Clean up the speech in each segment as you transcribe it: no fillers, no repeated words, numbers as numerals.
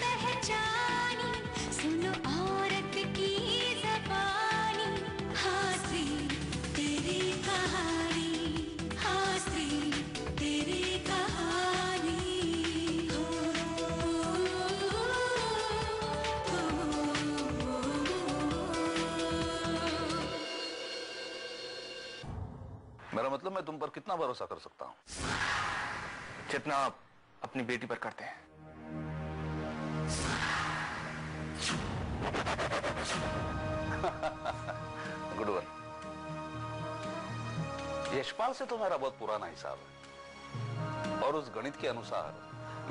पहचानी, सुनो औरत की ज़बानी, हंसी तेरी कहानी, हंसी तेरी कहानी। मेरा मतलब मैं तुम पर कितना भरोसा कर सकता हूं? जितना आप अपनी बेटी पर करते हैं। Good one. यशपाल से तो मेरा बहुत पुराना हिसाब है और उस गणित के अनुसार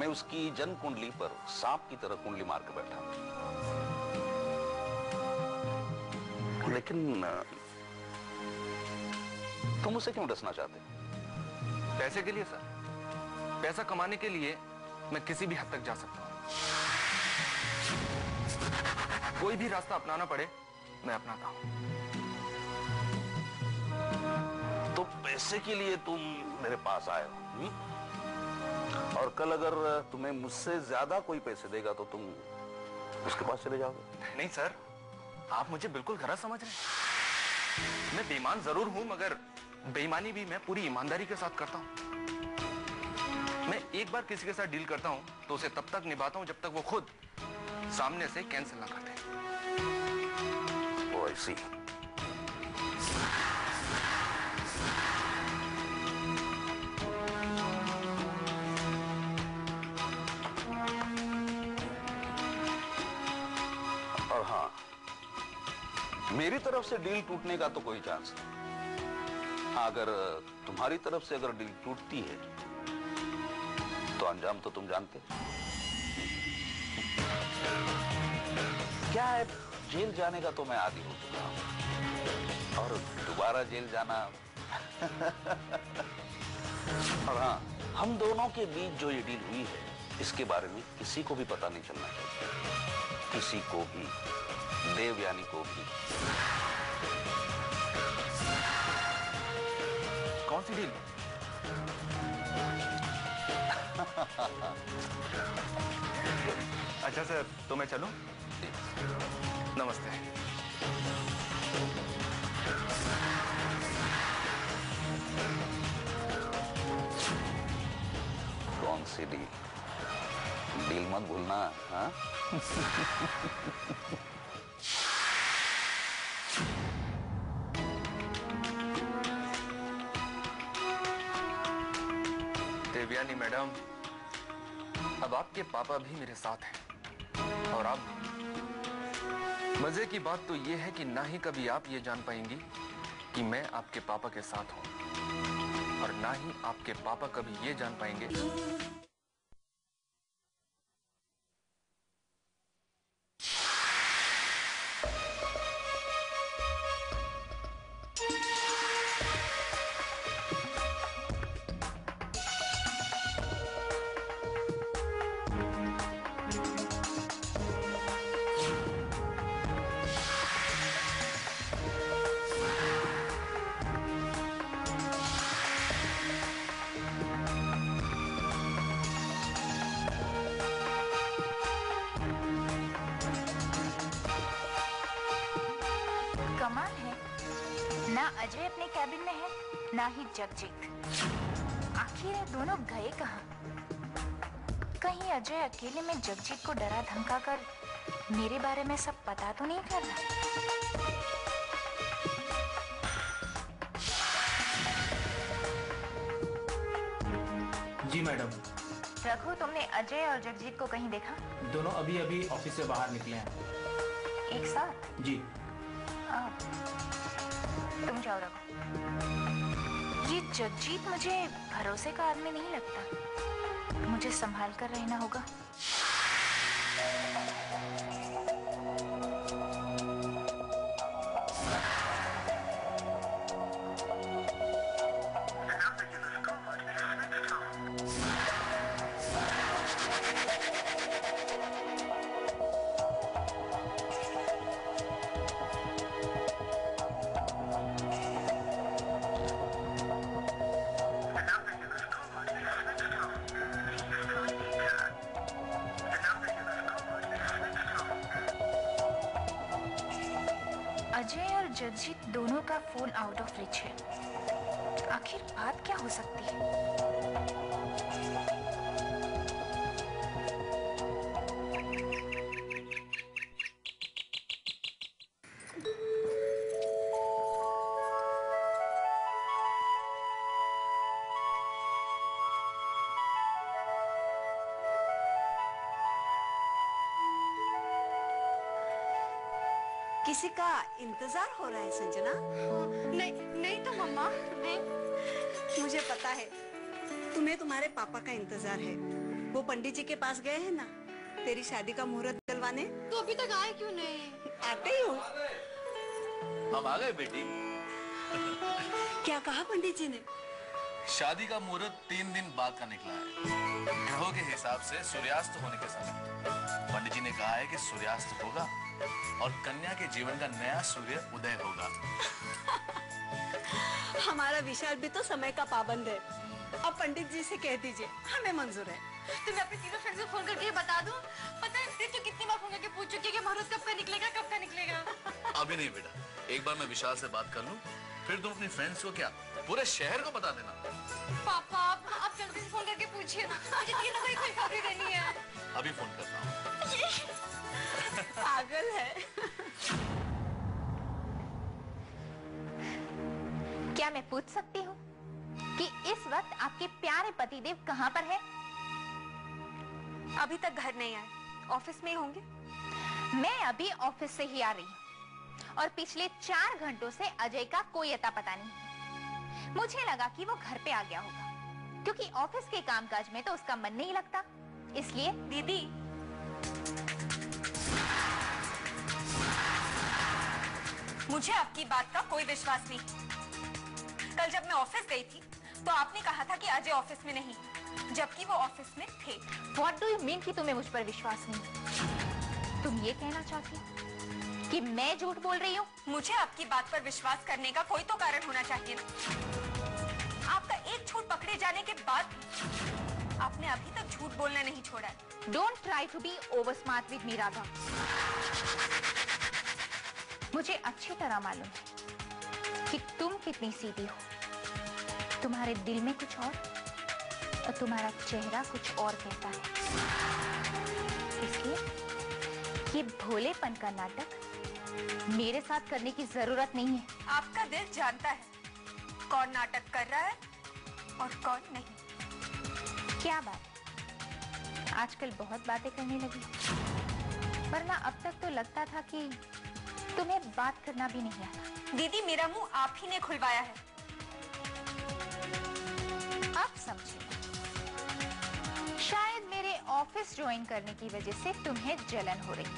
मैं उसकी जन्म कुंडली पर सांप की तरह कुंडली मार के बैठा। लेकिन तुम उसे क्यों डसना चाहते? पैसे के लिए सर। पैसा कमाने के लिए मैं किसी भी हद तक जा सकता हूं। कोई भी रास्ता अपनाना पड़े मैं अपनाता हूं। तो पैसे के लिए तुम मेरे पास आए हो? और कल अगर तुम्हें मुझसे ज्यादा कोई पैसे देगा तो तुम उसके पास चले जाओगे? नहीं सर, आप मुझे बिल्कुल गलत समझ रहे हैं। मैं बेईमान जरूर हूं, मगर बेईमानी भी मैं पूरी ईमानदारी के साथ करता हूं। मैं एक बार किसी के साथ डील करता हूं तो उसे तब तक निभाता हूं जब तक वो खुद सामने से कैंसिल ना कर दे। Oh, I see. और हाँ, मेरी तरफ से डील टूटने का तो कोई चांस नहीं। हाँ, अगर तुम्हारी तरफ से अगर डील टूटती है तो अंजाम तो तुम जानते हो। क्या है, जेल जाने का तो मैं आदी हो चुका हूं और दोबारा जेल जाना और हाँ, हम दोनों के बीच जो ये डील हुई है इसके बारे में किसी को भी पता नहीं चलना चाहिए, किसी को भी, देवयानी को भी। कौन सी डील? अच्छा सर, तो मैं चलूं? नमस्ते। कौन सी डील? डील मत भूलना, हाँ? देवयानी मैडम, अब आपके पापा भी मेरे साथ हैं और आप। मजे की बात तो यह है कि ना ही कभी आप ये जान पाएंगी कि मैं आपके पापा के साथ हूं और ना ही आपके पापा कभी ये जान पाएंगे। कमाल है, ना अजय अपने कैबिन में है ना ही जगजीत। आखिर ये दोनों गए कहाँ? कहीं अजय अकेले में जगजीत को डरा धमका कर मेरे बारे में सब पता तो नहीं कर रहा? जी मैडम। रघु, तुमने अजय और जगजीत को कहीं देखा? दोनों अभी अभी ऑफिस से बाहर निकले हैं। एक साथ? जी। तुम जाओ रघु। ये जगजीत मुझे भरोसे का आदमी नहीं लगता, मुझे संभाल कर रहना होगा। अजय और जगजीत दोनों का फोन आउट ऑफ रीच है। आखिर बात क्या हो सकती है? किसी का इंतजार हो रहा है संजना? नहीं नहीं तो मम्मा, नहीं। मुझे पता है तुम्हें तुम्हारे पापा का इंतजार है। वो पंडित जी के पास गए हैं ना तेरी शादी का मुहूर्त दिलवाने। तो अभी तक आए क्यों नहीं? आते ही हो। हम आ गए बेटी। क्या कहा पंडित जी ने? शादी का मुहूर्त 3 दिन बाद का निकला है। ग्रहों के हिसाब से सूर्यास्त होने के समय पंडित जी ने कहा है कि सूर्यास्त होगा और कन्या के जीवन का नया सूर्य उदय होगा। हमारा विशाल भी तो समय का पाबंद है। अब पंडित जी से कह दीजिए हमें मंजूर है। तो मैं अपने तीनों फ्रेंड्स को फोन करके बता दूं? पता है तो कितनी बार फोन करके पूछ चुकी है कि मुहूर्त कब का निकलेगा, कब का निकलेगा। अभी नहीं बेटा, एक बार मैं विशाल से बात कर लूं, फिर तुम अपनी फ्रेंड्स को क्या पूरे शहर को बता देना। पापा आप जल्दी से फोन करके पूछिए, मुझे तीनों को ही खुशखबरी देनी है। अभी फोन करता हूँ। पागल है। क्या मैं पूछ सकती हूँ कि इस वक्त आपके प्यारे पतिदेव कहाँ पर है? अभी तक घर नहीं आए, ऑफिस में ही होंगे। मैं अभी ऑफिस से ही आ रही हूँ और पिछले 4 घंटों से अजय का कोई अता पता नहीं। मुझे लगा कि वो घर पे आ गया होगा क्योंकि ऑफिस के कामकाज में तो उसका मन नहीं लगता। इसलिए दीदी मुझे आपकी बात का कोई विश्वास नहीं। कल जब मैं ऑफिस गई थी तो आपने कहा था कि अजय ऑफिस में नहीं, जबकि वो ऑफिस में थे। व्हाट डू यू मीन कि तुम्हें मुझ पर विश्वास नहीं? तुम ये कहना चाहती हो कि मैं झूठ बोल रही हूँ? मुझे आपकी बात पर विश्वास करने का कोई तो कारण होना चाहिए ना। आपका एक झूठ पकड़े जाने के बाद आपने अभी तक झूठ बोलना नहीं छोड़ा है। Don't try to be over smart with me Radha. मुझे अच्छी तरह मालूम है कि तुम कितनी सीधी हो। तुम्हारे दिल में कुछ और तुम्हारा चेहरा कुछ और कहता है। इसलिए ये भोलेपन का नाटक मेरे साथ करने की जरूरत नहीं है। आपका दिल जानता है कौन नाटक कर रहा है और कौन नहीं। क्या बात, आजकल बहुत बातें करने लगी, वरना अब तक तो लगता था कि तुम्हें बात करना भी नहीं आता। दीदी मेरा मुंह आप ही ने खुलवाया है। आप समझे, शायद मेरे ऑफिस ज्वाइन करने की वजह से तुम्हें जलन हो रही है।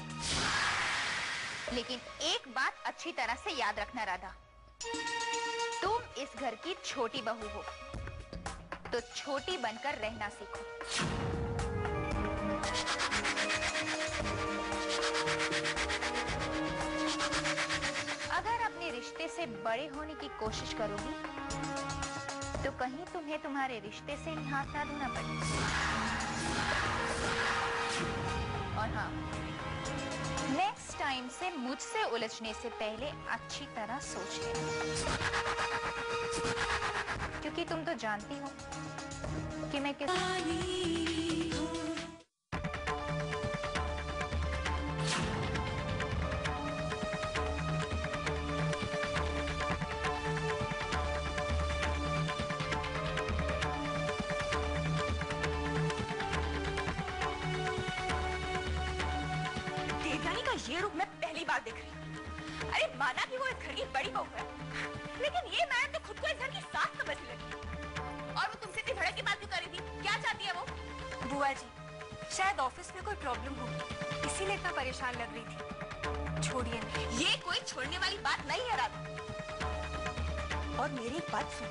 लेकिन एक बात अच्छी तरह से याद रखना राधा, तुम इस घर की छोटी बहू हो तो छोटी बनकर रहना सीखो। अगर अपने रिश्ते से बड़े होने की कोशिश करोगी तो कहीं तुम्हें तुम्हारे रिश्ते से ही हाथ ना धोना पड़े। और हाँ, नेक्स्ट टाइम से मुझसे उलझने से पहले अच्छी तरह सोच लेना, क्योंकि तुम तो जानती हो कि मैं किस ये रूप मैं पहली बार देख रही हूँ। अरे माना कि वो इस घर की बड़ी बहू है, लेकिन ये मैडम तो खुद को इस घर की सास समझने लगी। और वो तुमसे इतनी धड़क की बात क्यों कर रही थी? क्या चाहती है वो? बुआ जी, शायद ऑफिस में कोई प्रॉब्लम होगी, इसीलिए इतना परेशान लग रही थी। छोड़िए, ये कोई छोड़ने वाली बात नहीं है राधा। और मेरी एक बात सुन,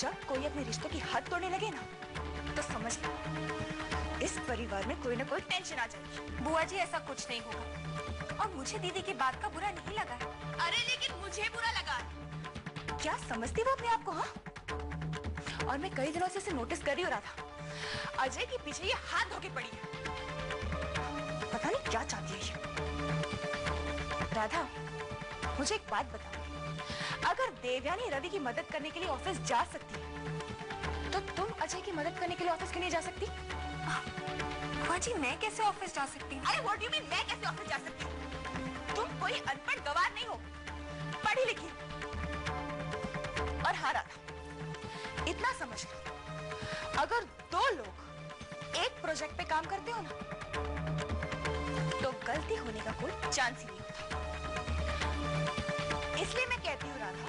जब कोई अपने रिश्तों की हद तोड़ने लगे ना, तो समझ लो इस परिवार में कोई ना कोई टेंशन आ जाएगी। बुआ जी ऐसा कुछ नहीं होगा, और मुझे दीदी की बात का बुरा नहीं लगा है। अरे लेकिन मुझे बुरा लगा। क्या समझती वो अपने आप को? हाँ, और मैं कई दिनों से इसे नोटिस कर ही हो रहा था। अजय के पीछे ये हाथ धोके पड़ी है, पता नहीं क्या चाहती है ये। राधा, मुझे एक बात बताओ, अगर देवयानी रवि की मदद करने के लिए ऑफिस जा सकती है, तो तुम अजय की मदद करने के लिए ऑफिस क्यों नहीं जा सकती? बुआ जी मैं कैसे ऑफिस जा सकती हूँ? अरे व्हाट डू यू मीन मैं कैसे ऑफिस जा सकती हूँ? तुम कोई अनपढ़ गवार नहीं हो, पढ़ी लिखी। और हाँ राधा, इतना समझ लो, अगर दो लोग एक प्रोजेक्ट पे काम करते हो ना, तो गलती होने का कोई चांस ही नहीं होता। इसलिए मैं कहती हूँ राधा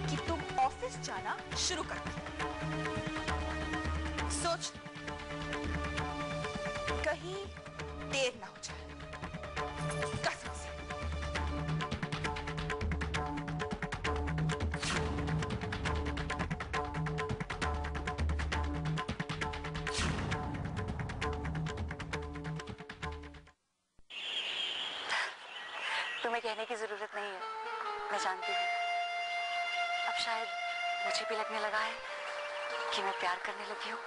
कि तुम ऑफिस जाना शुरू कर दो। सोच कहीं देर ना हो जाए, कसम से। तुम्हें कहने की जरूरत नहीं है, मैं जानती हूँ। अब शायद मुझे भी लगने लगा है कि मैं प्यार करने लगी हूँ।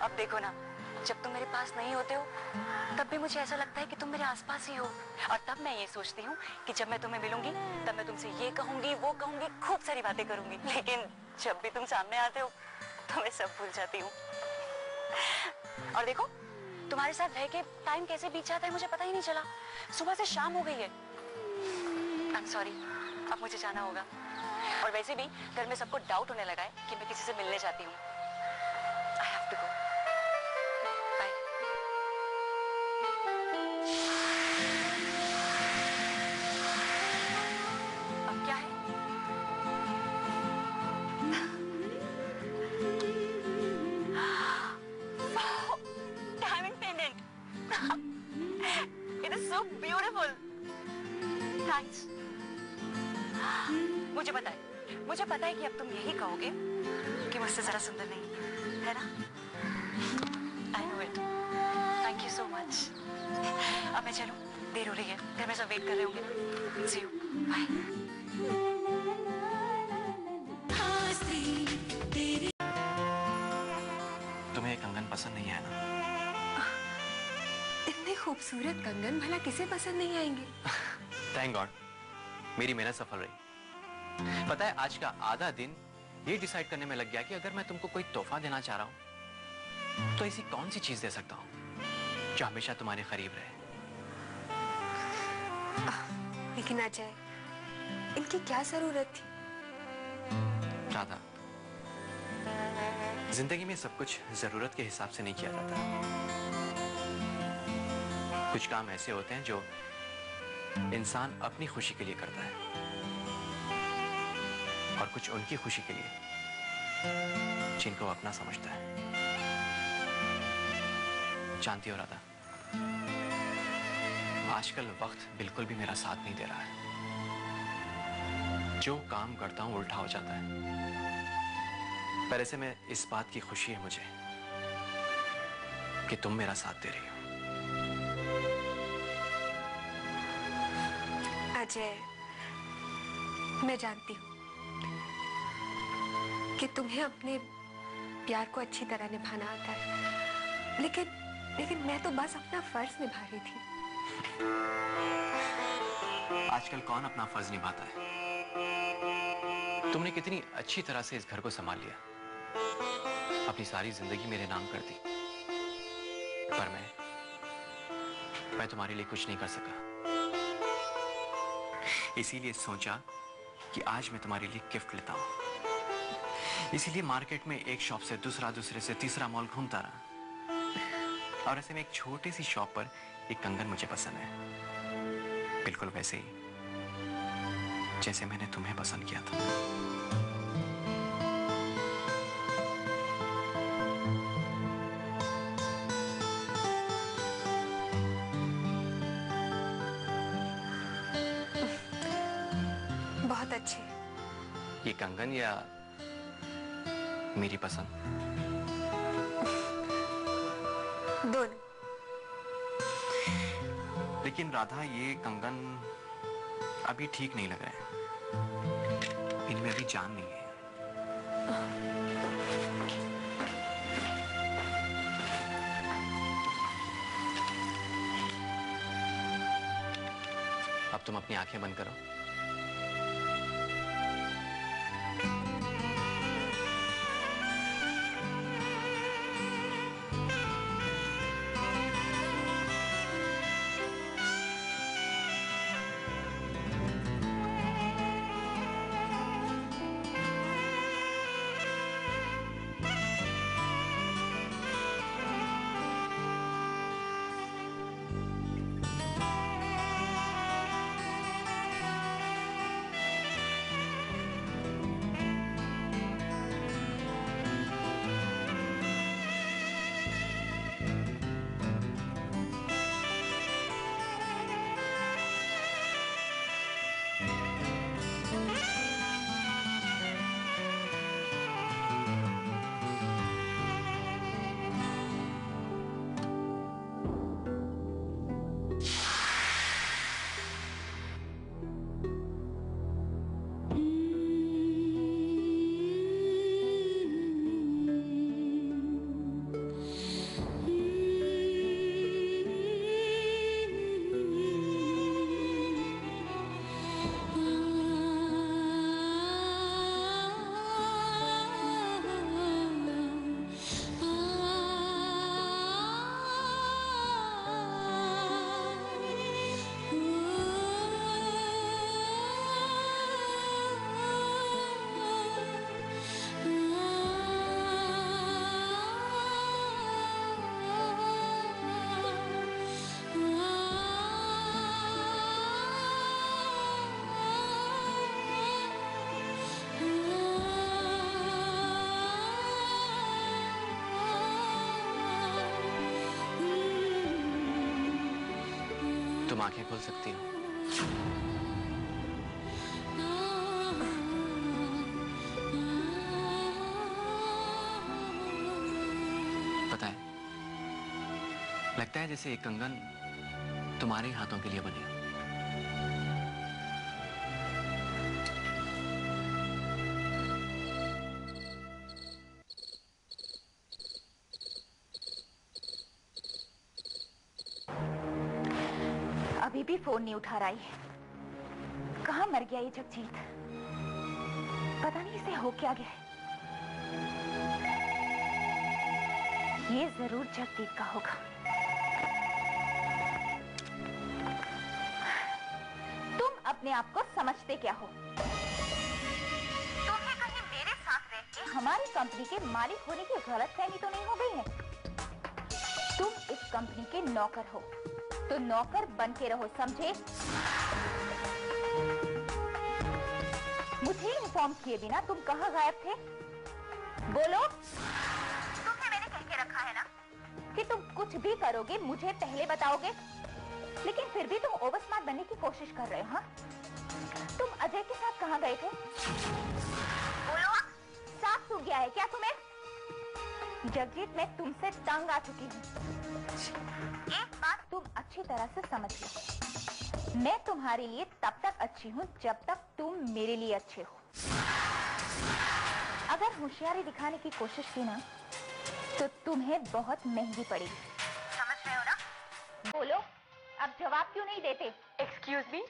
अब देखो ना, जब तुम मेरे पास नहीं होते हो तब भी मुझे ऐसा लगता है कि तुम मेरे आसपास ही हो, और तब मैं ये सोचती हूँ कि जब मैं तुम्हें मिलूंगी तब मैं तुमसे ये कहूंगी, वो कहूंगी, खूब सारी बातें करूंगी। लेकिन जब भी तुम सामने आते हो तो मैं सब भूल जाती हूँ। और देखो, तुम्हारे साथ रह के टाइम कैसे बीत जाता है मुझे पता ही नहीं चला। सुबह से शाम हो गई है। आई एम सॉरी, अब मुझे जाना होगा। और वैसे भी घर में सबको डाउट होने लगा है कि मैं किसी से मिलने जाती हूँ। I have to go. Bye. अब क्या है? Diamond pendant. It is so beautiful. Thanks. मुझे पता है कि अब तुम यही कहोगे कि मुझसे जरा सुंदर नहीं है ना? I know it. Thank you so much. अब मैं चलूं, देर हो रही है, घर में सब वेट कर रहे होंगे ना। See you. Bye. तुम्हें कंगन पसंद नहीं है ना? इतने खूबसूरत कंगन भला किसे पसंद नहीं आएंगे? थैंक गॉड, मेरी मेहनत सफल रही। पता है, आज का आधा दिन ये डिसाइड करने में लग गया कि अगर मैं तुमको कोई तोहफा देना चाह रहा हूं तो ऐसी कौन सी चीज दे सकता हूं जो हमेशा तुम्हारे करीब रहे। लेकिन अजय, इनकी क्या जरूरत थी? राधा, जिंदगी में सब कुछ जरूरत के हिसाब से नहीं किया जाता। कुछ काम ऐसे होते हैं जो इंसान अपनी खुशी के लिए करता है, और कुछ उनकी खुशी के लिए जिनको अपना समझता है। जानती हो राधा, आजकल वक्त बिल्कुल भी मेरा साथ नहीं दे रहा है। जो काम करता हूं उल्टा हो जाता है। पर ऐसे में इस बात की खुशी है मुझे कि तुम मेरा साथ दे रही हो। अजय, मैं जानती हूँ कि तुम्हें अपने प्यार को अच्छी तरह निभाना आता है, लेकिन मैं तो बस अपना फर्ज निभा रही थी। आजकल कौन अपना फर्ज निभाता है? तुमने कितनी अच्छी तरह से इस घर को संभाल लिया, अपनी सारी जिंदगी मेरे नाम कर दी, पर मैं तुम्हारे लिए कुछ नहीं कर सका। इसीलिए सोचा कि आज मैं तुम्हारे लिए गिफ्ट लेता हूं। इसीलिए मार्केट में एक शॉप से दूसरा, दूसरे से तीसरा मॉल घूमता रहा, और ऐसे में एक छोटी सी शॉप पर एक कंगन मुझे पसंद है, बिल्कुल वैसे ही जैसे मैंने तुम्हें पसंद किया था। बहुत अच्छे। ये कंगन या मेरी पसंद? दोनों। लेकिन राधा, ये कंगन अभी ठीक नहीं लग रहा है, इनमें अभी जान नहीं है। अब तुम अपनी आंखें बंद करो। तुम आंखें खोल सकती हो। पता है, लगता है जैसे एक कंगन तुम्हारे हाथों के लिए बने हो। अभी भी फोन नहीं उठा रही है। कहाँ मर गया ये जगजीत? पता नहीं इसे हो क्या गया है। ये जरूर जगजीत का होगा। तुम अपने आप को समझते क्या हो? तुम्हें कहीं मेरे साथ रह के हमारी कंपनी के मालिक होने की गलतफहमी तो नहीं हो गई है? तुम इस कंपनी के नौकर हो तो नौकर बन के रहो, समझे? मुझे इन्फॉर्म किए बिना तुम कहाँ गायब थे? बोलो। तुम्हें मैंने कह के रखा है ना कि तुम कुछ भी करोगे मुझे पहले बताओगे, लेकिन फिर भी तुम ओवर स्मार्ट बनने की कोशिश कर रहे हो। हाँ, तुम अजय के साथ कहाँ गए थे? बोलो। साफ सूख गया है क्या तुम्हें? जगजीत, मैं तुमसे तंग आ चुकी हूँ। एक बात तुम अच्छी तरह से समझ लो, मैं तुम्हारे लिए तब तक अच्छी हूँ जब तक तुम मेरे लिए अच्छे हो। अगर होशियारी दिखाने की कोशिश की ना तो तुम्हें बहुत महंगी पड़ेगी। समझ रहे हो ना? बोलो, अब जवाब क्यों नहीं देते? Excuse me,